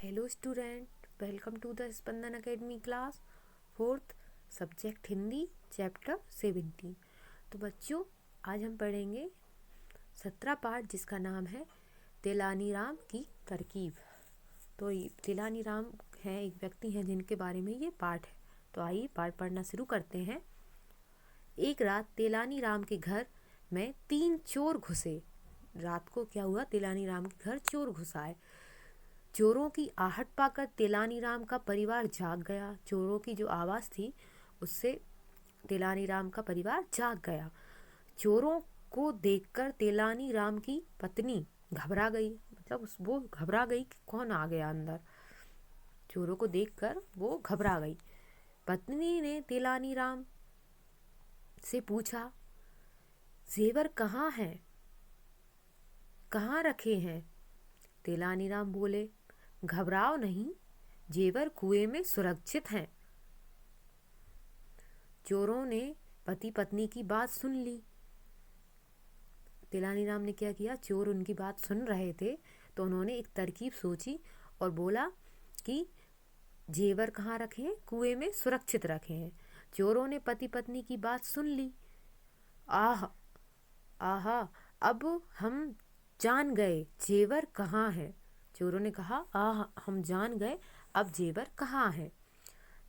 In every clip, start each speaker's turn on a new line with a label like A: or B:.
A: Hello student, welcome to the Spandan academy class fourth subject Hindi chapter 17। तो बच्चों, आज हम पढ़ेंगे 17 पाठ जिसका नाम है तेलानी राम की तरकीब। तो तेलानी राम हैं, एक व्यक्ति हैं जिनके बारे में ये पाठ है। तो आइए पाठ पढ़ना शुरू करते हैं। एक रात तेलानी राम के घर में 3 चोर घुसे। रात को क्या हुआ, तेलानी राम के घर चोर घुस आए। चोरों की आहट पाकर तेलानी राम का परिवार जाग गया। चोरों की जो आवाज़ थी उससे तेलानी राम का परिवार जाग गया। चोरों को देखकर तेलानी राम की पत्नी घबरा गई, मतलब वो घबरा गई कि कौन आ गया अंदर। चोरों को देखकर वो घबरा गई। पत्नी ने तेलानी राम से पूछा, जेवर कहाँ हैं, कहाँ रखे हैं? तेलानी राम बोले, घबराओ नहीं, जेवर कुएं में सुरक्षित हैं। चोरों ने पति पत्नी की बात सुन ली। तेलानी राम ने क्या किया, चोर उनकी बात सुन रहे थे तो उन्होंने एक तरकीब सोची और बोला कि जेवर कहाँ रखे हैं, कुएं में सुरक्षित रखे हैं। चोरों ने पति पत्नी की बात सुन ली। आह आहा, अब हम जान गए जेवर कहाँ है। चोरों ने कहा, आह हम जान गए अब जेवर कहाँ है,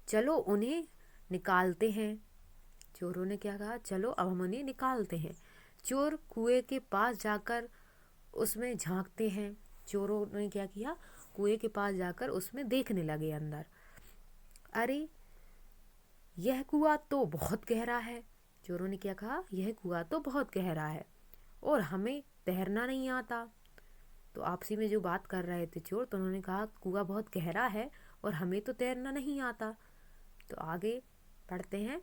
A: चलो उन्हें निकालते हैं। चोरों ने क्या कहा, चलो अब हम उन्हें निकालते हैं। चोर कुएं के पास जाकर उसमें झांकते हैं। चोरों ने क्या किया, कुएं के पास जाकर उसमें देखने लगे अंदर। अरे यह कुआं तो बहुत गहरा है। चोरों ने क्या कहा, यह कुआं तो बहुत गहरा है और हमें तैरना नहीं आता। तो आपसी में जो बात कर रहे थे चोर, तो उन्होंने कहा कुआं बहुत गहरा है और हमें तो तैरना नहीं आता। तो आगे पढ़ते हैं।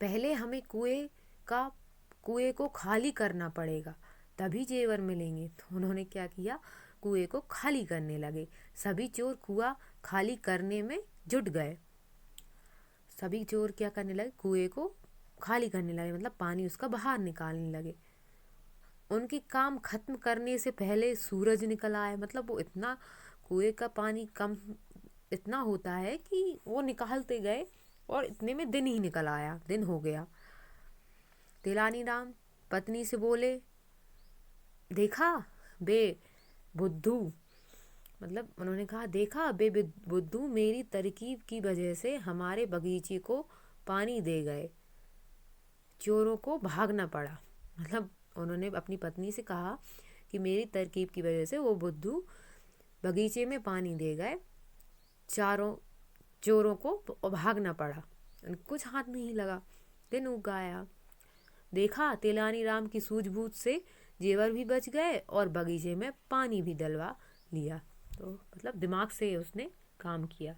A: पहले हमें कुएं को खाली करना पड़ेगा, तभी जेवर मिलेंगे। तो उन्होंने क्या किया, कुएं को खाली करने लगे। सभी चोर कुआं खाली करने में जुट गए। सभी चोर क्या करने लगे, कुएं को खाली करने लगे, मतलब पानी उसका बाहर निकालने लगे। उनके काम खत्म करने से पहले सूरज निकल आए, मतलब वो इतना कुएं का पानी कम इतना होता है कि वो निकालते गए और इतने में दिन ही निकल आया, दिन हो गया। तेलानी राम पत्नी से बोले, देखा बे बुद्धू, मतलब उन्होंने कहा, देखा बे बुद्धू, मेरी तरकीब की वजह से हमारे बगीचे को पानी दे गए, चोरों को भागना पड़ा। मतलब उन्होंने अपनी पत्नी से कहा कि मेरी तरकीब की वजह से वो बुद्धू बगीचे में पानी दे गए, चारों चोरों को भागना पड़ा, कुछ हाथ नहीं लगा, दिन उग आया। देखा तेलानी राम की सूझबूझ से जेवर भी बच गए और बगीचे में पानी भी डलवा लिया। तो मतलब दिमाग से उसने काम किया।